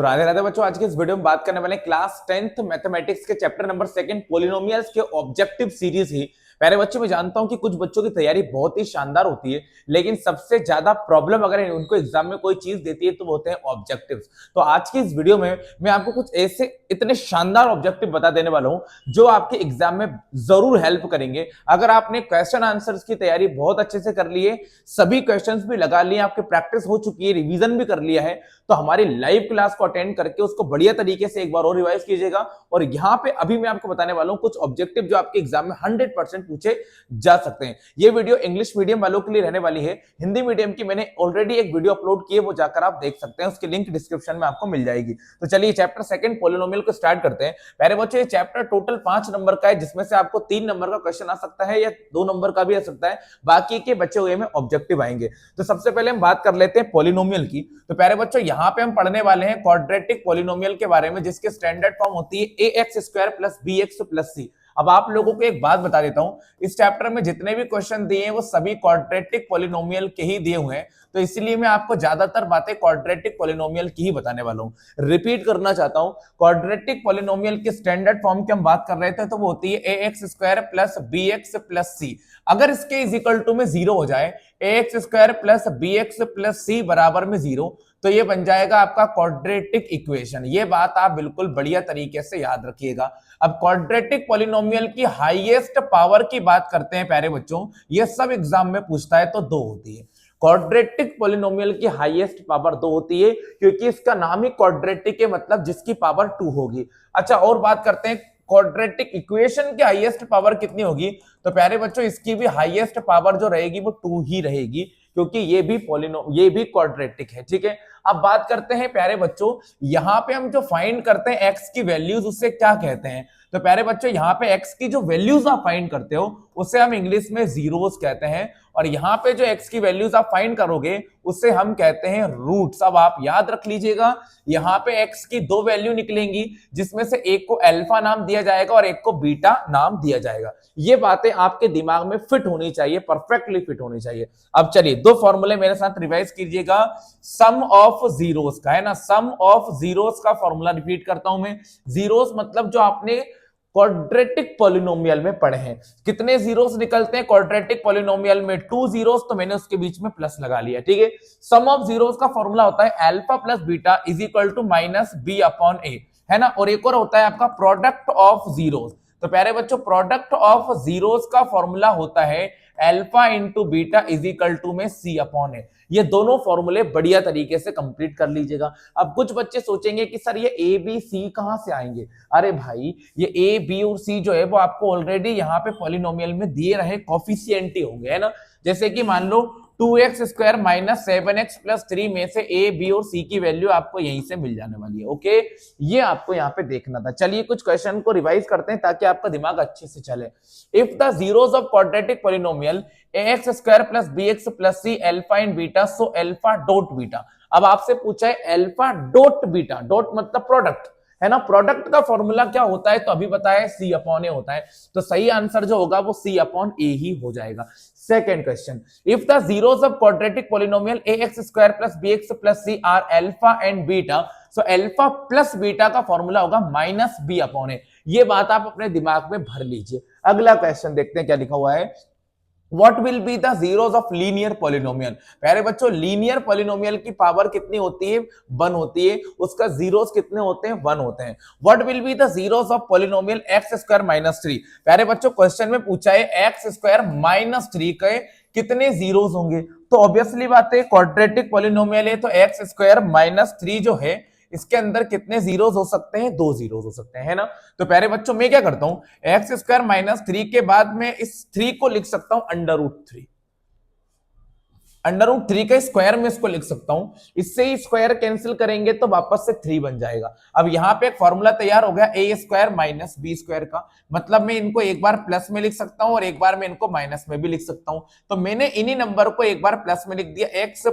तो राधे राधे बच्चों, आज के इस वीडियो में बात करने वाले क्लास 10th मैथमेटिक्स के चैप्टर नंबर 2 पॉलिनोमियल्स के ऑब्जेक्टिव सीरीज ही। प्यारे बच्चों, मैं जानता हूं कि कुछ बच्चों की तैयारी बहुत ही शानदार होती है, लेकिन सबसे ज्यादा प्रॉब्लम अगर उनको एग्जाम में कोई चीज देती है तो वो होते हैं ऑब्जेक्टिव्स। तो आज की इस वीडियो में मैं आपको कुछ ऐसे इतने शानदार ऑब्जेक्टिव बता देने वाला हूं जो आपके एग्जाम में जरूर हेल्प करेंगे। अगर आपने क्वेश्चन आंसर्स की तैयारी बहुत अच्छे से कर ली है, सभी क्वेश्चंस भी लगा लिए, आपकी प्रैक्टिस हो चुकी है, रिवीजन भी कर लिया है, तो हमारी लाइव क्लास को अटेंड करके उसको बढ़िया तरीके से एक बार और रिवाइज कीजिएगा। और यहां पे अभी मैं आपको बताने वाला हूं कुछ ऑब्जेक्टिव जो आपके एग्जाम में 100% पूछे जा सकते हैं। ये वीडियो इंग्लिश मीडियम वालों के लिए रहने वाली है। हिंदी मीडियम की मैंने ऑलरेडी एक वीडियो अपलोड की है, वो जाकर आप देख सकते हैं, उसकी लिंक डिस्क्रिप्शन में आपको मिल जाएगी। तो चलिए चैप्टर 2 पॉलिनोमियल को स्टार्ट करते हैं। पहले बच्चों, ये चैप्टर टोटल 5 नंबर का है, जिसमें से आपको 3 नंबर का क्वेश्चन आ सकता है या 2 नंबर का भी आ सकता है, बाकी के बचे हुए में ऑब्जेक्टिव आएंगे। तो सबसे पहले हम बात कर लेते हैं पॉलिनोमियल की। तो प्यारे बच्चों, यहां पे हम पढ़ने वाले हैं क्वाड्रेटिक पॉलिनोमियल के बारे में, जिसके स्टैंडर्ड फॉर्म होती है ax² + bx + c। अब आप लोगों को एक बात बता देता हूं, इस चैप्टर में जितने भी क्वेश्चन दिए हैं वो सभी क्वाड्रेटिक पॉलिनोमियल के ही दिए हुए हैं, तो इसलिए मैं आपको ज्यादातर बातें क्वाड्रेटिक पॉलिनोमियल की ही बताने वाला हूं। रिपीट करना चाहता हूं, क्वाड्रेटिक पॉलिनोमियल के स्टैंडर्ड फॉर्म की हम बात कर रहे थे, तो वो होती है ax² + bx + c। अगर इसके इज इक्वल टू में 0 हो जाए, ax² + bx + c बराबर में 0, तो ये बन जाएगा आपका क्वाड्रेटिक इक्वेशन। ये बात आप बिल्कुल बढ़िया तरीके से याद रखिएगा। अब क्वाड्रेटिक पॉलिनोमियल की हाईएस्ट पावर की बात करते हैं प्यारे बच्चों, ये सब एग्जाम में पूछता है, तो 2 होती है। क्वाड्रेटिक पॉलिनोमियल की हाईएस्ट पावर 2 होती है, क्योंकि इसका नाम ही क्वाड्रेटिक है, मतलब जिसकी पावर 2 होगी। अच्छा, और बात करते हैं क्वाड्रेटिक इक्वेशन की हाईएस्ट पावर कितनी होगी। तो प्यारे बच्चों, इसकी भी हाईएस्ट पावर जो रहेगी वो 2 ही रहेगी, क्योंकि ये भी क्वाड्रेटिक है। ठीक है, अब बात करते हैं प्यारे बच्चों, यहां पे हम जो फाइंड करते हैं एक्स की वैल्यूज, उससे क्या कहते हैं। तो प्यारे बच्चों, यहाँ पे एक्स की जो वैल्यूज आप फाइंड करते हो उसे हम इंग्लिश में जीरोस कहते हैं, और यहाँ पे जो एक्स की वैल्यूज आप फाइंड करोगे उसे हम कहते हैं रूट्स। अब आप याद रख लीजिएगा, यहाँ पे एक्स की 2 वैल्यू निकलेंगी, जिसमें से एक को अल्फा नाम दिया जाएगा और एक को बीटा नाम दिया जाएगा। ये बातें आपके दिमाग में फिट होनी चाहिए, परफेक्टली फिट होनी चाहिए। अब चलिए 2 फॉर्मूले मेरे साथ रिवाइज कीजिएगा। सम ऑफ जीरोस का है ना, सम ऑफ जीरोस का फॉर्मूला रिपीट करता हूं मैं। जीरोस मतलब जो आपने क्वाड्रेटिक पॉलिनोमियल में पढ़े हैं, कितने जीरोस निकलते हैं क्वाड्रेटिक पॉलिनोमियल में, 2 जीरोस, तो मैंने उसके बीच में प्लस लगा लिया। ठीक है, सम ऑफ जीरोस का फॉर्मूला होता है alpha plus beta is equal to -b/a, है ना। और एक और होता है आपका प्रोडक्ट ऑफ जीरोस। तो प्यारे बच्चों, प्रोडक्ट ऑफ जीरोस का फॉर्मूला होता है alpha into beta is equal to में c/a। ये दोनों फॉर्मूले बढ़िया तरीके से कंप्लीट कर लीजिएगा। अब कुछ बच्चे सोचेंगे कि सर ये ए बी सी कहां से आएंगे। अरे भाई, ये ए बी और सी जो है वो आपको ऑलरेडी यहाँ पे पॉलिनोमियल में दिए रहे कॉफिशिएंट ही होंगे, है ना। जैसे कि मान लो 2x² - 7x + 3 में से ए बी और सी की वैल्यू आपको यहीं से मिल जाने वाली है। ओके, ये आपको यहाँ पे देखना था। चलिए कुछ क्वेश्चन को रिवाइज करते हैं ताकि आपका दिमाग अच्छे से चले। If the zeros of quadratic polynomial ax² + bx + c alpha in beta, so alpha dot beta. अब आपसे पूछा है अल्फा डॉट बीटा, डॉट मतलब प्रोडक्ट, है ना। प्रोडक्ट का फॉर्मूला क्या होता है, तो अभी बताया c/a होता है, तो सही आंसर जो होगा वो c/a ही हो जाएगा। Second question, if the zeros of quadratic polynomial ax² + bx + c are alpha and beta, so alpha plus beta का फॉर्मूला होगा -b/a। ये बात आप अपने दिमाग में भर लीजिए। अगला क्वेश्चन देखते हैं क्या लिखा हुआ है। What will be the zeros of linear polynomial? प्यारे बच्चों, लीनियर पॉलिनोमियल की पावर कितनी होती है, 1 होती है, उसका जीरोस कितने होते हैं, 1 होते हैं। What will be the zeros of polynomial x² - 3? प्यारे बच्चों, क्वेश्चन में पूछा है x² - 3 के कितने जीरोस होंगे, तो ऑब्वियसली बात है क्वाड्रेटिक पॉलिनोमियल है, तो x² - 3 जो है इसके अंदर कितने जीरोस हो सकते हैं, 2 जीरोस हो सकते हैं, है ना। तो प्यारे बच्चों, मैं क्या करता हूं, x² - 3 के बाद में इस 3 को लिख सकता हूं √3, √3 का स्क्वायर में इसको लिख सकता हूं। इससे ही स्क्वायर कैंसिल करेंगे तो वापस से 3 बन जाएगा। अब यहां पे एक फॉर्मूला तैयार हो गया a² - b² का, मतलब मैं इनको एक बार प्लस में लिख सकता हूं और एक बार मैं इनको माइनस में भी लिख सकता हूं। तो मैंने इन्हीं नंबर को एक बार प्लस में लिख दिया, x +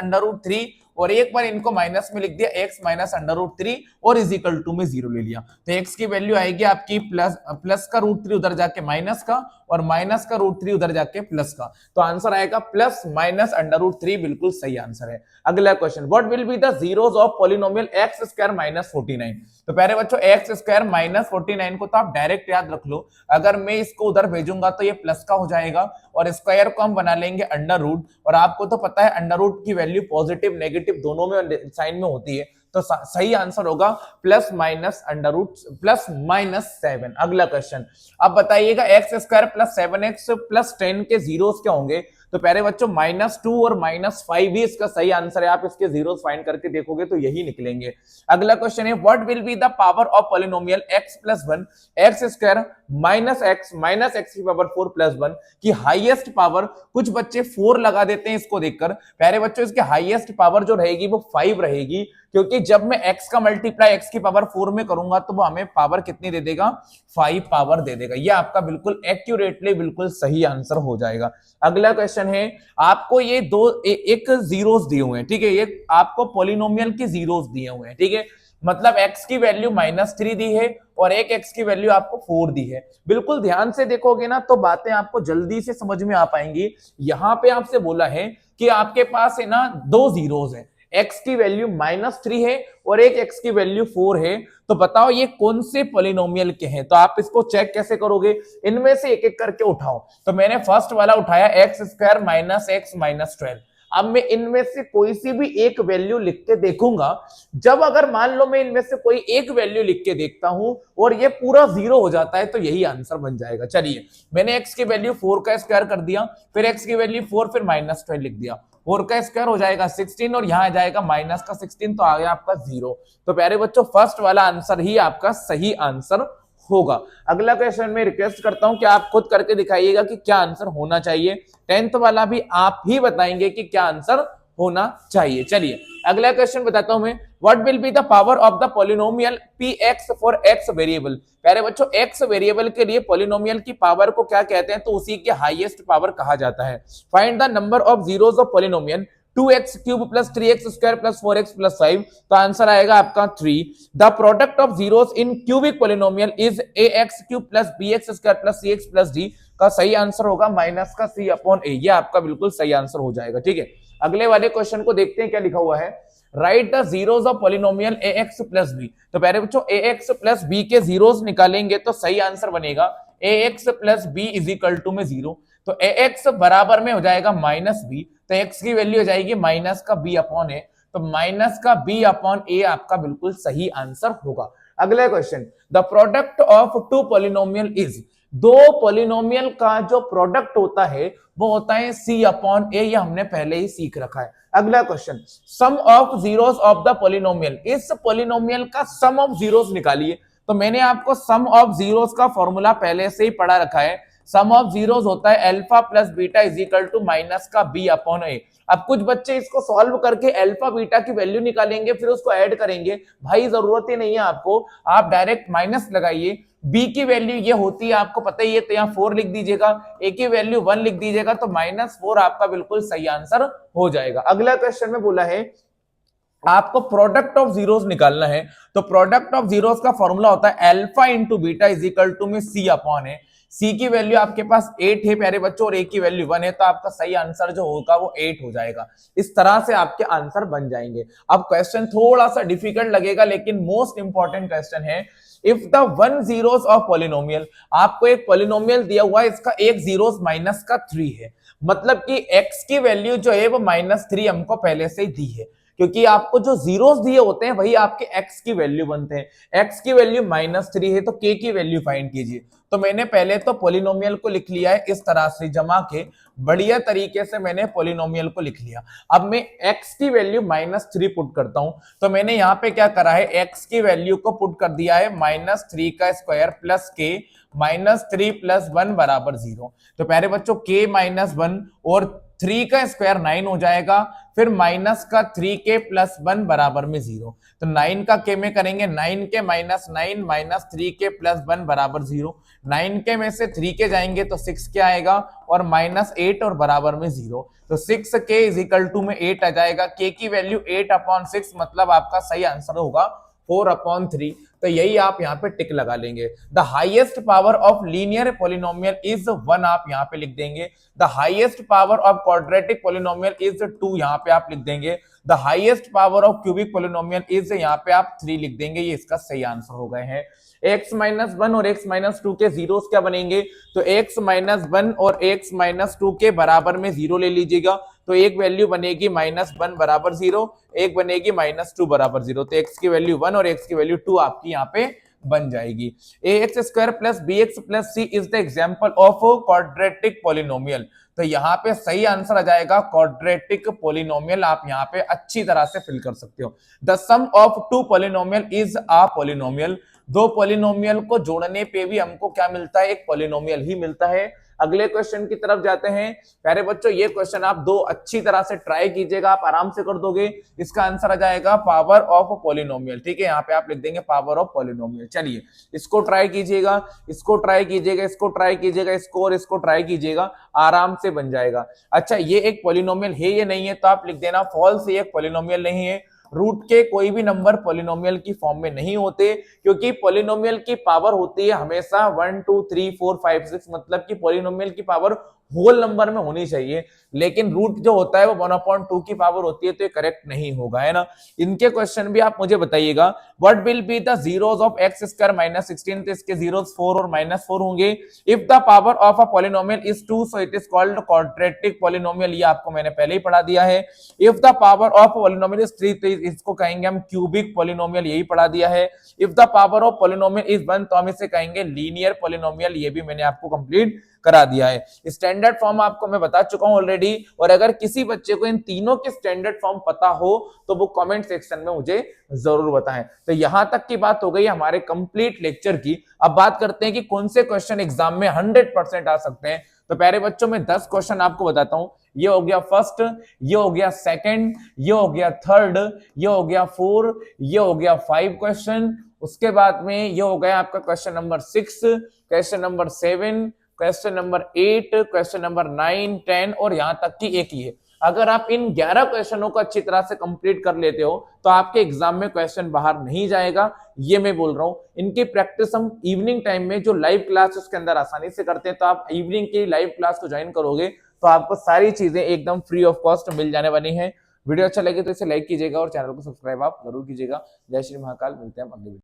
√3 और एक बार इनको माइनस में लिख दिया x माइनस अंडर रूट 3 और इज इक्वल टू में 0 ले लिया। तो x की वैल्यू आएगी आपकी प्लस का रूट 3 उधर जाके माइनस का और माइनस का रूट 3 उधर जाके प्लस का, तो आंसर आएगा प्लस माइनस अंडर रूट 3, बिल्कुल सही आंसर है। अगला question, what will be the zeros of polynomial x square minus 49। तो पहले बच्चों x स्क्वायर माइनस 49 को तो आप डायरेक्ट याद रख लो, अगर मैं इसको उधर भेजूंगा तो ये प्लस का हो जाएगा और स्क्वायर को हम बना लेंगे अंडर रूट, और आपको तो पता है अंडर रूट की वैल्यू पॉजिटिव नेगेटिव दोनों में साइन में होती है, तो सही आंसर होगा plus minus under root plus minus 7। अगला क्वेश्चन, अब बताइएगा x square plus 7x plus 10 के जीरोस क्या होंगे। तो पहले बच्चों -2 और -5 ही इसका सही आंसर है, आप इसके जीरोस फाइंड करके देखोगे तो यही निकलेंगे। अगला क्वेश्चन है, what will be the power of polynomial x plus 1 x square minus x की पावर 4 प्लस 1 की हाईएस्ट पावर। कुछ बच्चे 4 लगा देते हैं इसको देखकर, पहले बच्चों इसके हाईएस्ट पावर जो रहेगी वो 5 रहेगी, क्योंकि जब मैं x का मल्टीप्लाई x की पावर 4 में करूंगा तो वो हमें पावर कितनी दे देगा, 5 पावर दे देगा। ये आपका बिल्कुल एक्यूरेटली बिल्कुल सही आंसर हो जाएगा। अगला क्वेश्चन है, आपको ये एक जीरोस दिए हुए हैं, ठीक है, ये आपको पॉलिनोमियल की जीरोस दिए हुए हैं, ठीक है, मतलब x की वैल्यू -3 दी है और एक x की वैल्यू आपको 4 दी है। बिल्कुल ध्यान से देखोगे ना तो बातें आपको जल्दी से समझ में आ पाएंगी। यहां पे आपसे बोला है कि आपके पास है ना 2 जीरोस है, x की वैल्यू -3 है और एक x की वैल्यू 4 है, तो बताओ ये कौन से पॉलिनोमियल के हैं। तो आप इसको चेक कैसे करोगे, इनमें से एक एक करके उठाओ। तो मैंने फर्स्ट वाला उठाया x square minus x minus 12। अब मैं इनमें से कोई सी भी एक वैल्यू लिख के देखूंगा, जब अगर मान लो मैं इनमें से कोई एक वैल्यू लिख के देखता हूं और ये पूरा 0 हो जाता है तो यही आंसर बन जाएगा। चलिए, मैंने x की वैल्यू 4 का स्क्वायर कर दिया, फिर x की वैल्यू 4 फिर -12 लिख दिया, 4 का स्क्वायर हो जाएगा 16 और यहां आ जाएगा माइनस का 16, तो आ गया आपका 0। तो प्यारे बच्चों फर्स्ट वाला आंसर ही आपका सही आंसर होगा। अगला क्वेश्चन में रिक्वेस्ट करता हूं कि आप खुद करके दिखाइएगा कि क्या आंसर होना चाहिए। 10th वाला भी आप ही बताएंगे कि क्या आंसर होना चाहिए। चलिए अगला क्वेश्चन बताता हूं मैं, what will be the power of the polynomial px for x variable. प्यारे बच्चों x वेरिएबल के लिए पॉलिनोमियल की पावर को क्या कहते हैं, तो उसी के हाईएस्ट पावर कहा जाता है। Find the number of zeros of polynomial 2x cube plus 3x square plus 4x plus 5, तो आंसर आएगा आपका 3। The product of zeros in cubic polynomial is ax cube plus bx square plus cx plus d, का सही answer होगा minus का c upon a। ये आपका बिल्कुल सही आंसर हो जाएगा, ठीक है। अगले वाले क्वेश्चन को देखते हैं क्या लिखा हुआ है। Write the zeros of polynomial ax plus b। तो पहले बच्चों ax प्लस b के जीरोस निकालेंगे तो सही आंसर बनेगा ax plus b is equal to में 0, तो ax बराबर में हो जाएगा माइनस b, तो x की वैल्यू हो जाएगी माइनस का b अपॉन a, तो माइनस का b अपॉन a आपका बिल्कुल सही आंसर होगा। अगला question, the product of two polynomial is. दो पॉलिनोमियल का जो प्रोडक्ट होता है वो होता है c अपॉन a, ये हमने पहले ही सीख रखा है। अगला question, sum of zeros of the polynomial. इस पॉलिनोमियल का सम ऑफ जीरोस निकालिए। तो मैंने आपको सम ऑफ जीरोस का फॉर्मूला पहले से ही पढ़ा रखा है। सम ऑफ जीरोस होता है alpha plus beta is equal to minus का b अपॉन a। अब कुछ बच्चे इसको सॉल्व करके अल्फा बीटा की वैल्यू निकालेंगे फिर उसको ऐड करेंगे, भाई जरूरत ही नहीं है आपको, आप डायरेक्ट माइनस लगाइए। b की वैल्यू ये होती है आपको पता ही है, तो यहाँ 4 लिख दीजिएगा, a की वैल्यू 1 लिख दीजिएगा, तो -4 आपका बिल्कुल सही आंसर हो जाएगा। अगला क्वेश्चन में बोला है आपको प्रोडक्ट ऑफ जीरोस निकालना है, तो प्रोडक्ट ऑफ जीरोस का फॉर्मूला होता है alpha into beta is equal to में c अपॉन है। c की वैल्यू आपके पास 8 है प्यारे बच्चों और a की वैल्यू 1 है, तो आपका सही आंसर जो होगा वो 8 हो जाएगा। इस तरह से आपके आंसर बन जाएंगे। अब क्वेश्चन थोड़ा सा डिफिकल्ट लगेगा लेकिन मोस्ट इंपॉर्टेंट क्वेश्चन है। If the one zeros of polynomial, आपको एक पॉलिनोमियल दिया हुआ है, इसका एक जीरोस माइनस का 3 है, मतलब कि x की वैल्यू जो है वो -3 हमको पहले से ही दी है, क्योंकि आपको जो जीरोस दिए होते हैं वही आपके x की वैल्यू बनते हैं। x की वैल्यू -3 है तो k की वैल्यू फाइंड कीजिए। तो मैंने पहले तो पॉलिनोमियल को लिख लिया है इस तरह से जमा के, बढ़िया तरीके से मैंने पॉलिनोमियल को लिख लिया। अब मैं x की वैल्यू -3 पुट करता हूं, तो मैंने यहां पे क्या करा है, x की वैल्यू को पुट कर दिया है -3 का स्क्वायर प्लस k -3 + 1 बराबर 0। तो प्यारे बच्चों k -1 और 3 का स्क्वायर 9 हो जाएगा, फिर माइनस का 3k प्लस 1 बराबर में 0। तो 9 का के में करेंगे 9k minus 9 minus 3k plus 1 बराबर 0। 9k में से 3k जाएंगे तो 6k आएगा और माइनस 8 और बराबर में 0। तो 6k इज इक्वल टू में 8 आ जाएगा। k की वैल्यू 8/6 मतलब आपका सही आंसर होगा 4/3। तो यही आप यहाँ पे टिक लगा लेंगे। The highest power of linear polynomial is 1 आप यहाँ पे लिख देंगे। The highest power of quadratic polynomial is 2 यहाँ पे आप लिख देंगे। The highest power of cubic polynomial is यहाँ पे आप 3 लिख देंगे। ये इसका सही आंसर हो गए हैं। x-1 और x-2 के जीरोस क्या बनेंगे? तो x-1 और x-2 के बराबर में 0 ले लीजिएगा। तो एक वैल्यू बनेगी -1 बराबर 0, एक बनेगी -2 बराबर 0। तो x की वैल्यू 1 और x की वैल्यू 2 आपकी यहाँ पे बन जाएगी। ax² plus bx plus c is the example of quadratic polynomial. तो यहाँ पे सही आंसर आ जाएगा क्वाड्रेटिक पोलिनोमियल। आप यहाँ पे अच्छी तरह से फिल कर सकते हो। The sum of two polynomial is a polynomial. दो पोलिनोमियल को जोड़ने पे भी हमको क्या मिलता है? एक पोलिनोमियल ही मिलता है। अगले क्वेश्चन की तरफ जाते हैं। प्यारे बच्चों, ये क्वेश्चन आप दो अच्छी तरह से ट्राई कीजिएगा, आप आराम से कर दोगे। इसका आंसर आ जाएगा पावर ऑफ पोलिनोमियल। ठीक है, यहाँ पे आप लिख देंगे पावर ऑफ पोलिनोमियल। चलिए इसको ट्राई कीजिएगा, इसको ट्राई कीजिएगा, इसको ट्राई कीजिएगा, इसको और इसको ट्राई कीजिएगा, आराम से बन जाएगा। अच्छा, ये एक पोलिनोमियल है ये नहीं है? तो आप लिख देना फॉल्स, ये एक पोलिनोमियल नहीं है। रूट के कोई भी नंबर पोलिनोमियल की फॉर्म में नहीं होते, क्योंकि पोलिनोमियल की पावर होती है हमेशा 1 2 3 4 5 6, मतलब कि पोलिनोमियल की पावर होल नंबर में होनी चाहिए। लेकिन रूट जो होता है वो 1/2 की पावर होती है, तो ये करेक्ट नहीं होगा, है ना। इनके क्वेश्चन भी आप मुझे बताइएगा। What will be the zeros of x² -16? तो इसके जीरोस 4 और -4 होंगे। If the power of a polynomial is 2 so it is called quadratic polynomial. ये आपको मैंने पहले ही पढ़ा दिया है। If the power of polynomial is 3 तो इसको कहेंगे हम क्यूबिक पोलिनोमियल, यही पढ़ा दिया है। If the power of polynomial is 1 तो हम इसे कहेंगे लीनियर पोलिनोमियल, ये भी मैंने आपको कंप्लीट करा दिया है। स्टैंडर्ड फॉर्म आपको मैं बता चुका हूं ऑलरेडी, और अगर किसी बच्चे को इन तीनों के स्टैंडर्ड फॉर्म पता हो तो वो कमेंट सेक्शन में मुझे जरूर बताएं। तो यहां तक की बात हो गई हमारे कंप्लीट लेक्चर की। अब बात करते हैं कि कौन से क्वेश्चन एग्जाम में 100% आ सकते हैं। तो प्यारे बच्चों, मैं 10 क्वेश्चन आपको बताता हूं। ये हो गया फर्स्ट, ये हो गया सेकंड, ये हो गया थर्ड, ये हो गया 4, ये हो गया 5 क्वेश्चन। उसके बाद में ये हो गया आपका question number 6, question number 7, question number 8, question number 9, 10 और यहां तक कि एक ही है। अगर आप इन 11 क्वेश्चनों को अच्छी तरह से कंप्लीट कर लेते हो तो आपके एग्जाम में क्वेश्चन बाहर नहीं जाएगा, ये मैं बोल रहा हूं। इनकी प्रैक्टिस हम इवनिंग टाइम में जो लाइव क्लास उसके अंदर आसानी से करते हैं। तो आप इवनिंग की लाइव क्लास को ज्वाइन करोगे तो आपको सारी चीजें एकदम फ्री ऑफ कॉस्ट मिल जाने वाली है। वीडियो अच्छा लगे तो इसे लाइक कीजिएगा और चैनल को सब्सक्राइब आप जरूर कीजिएगा। जय श्री महाकाल, मिलते हैं अगले वीडियो।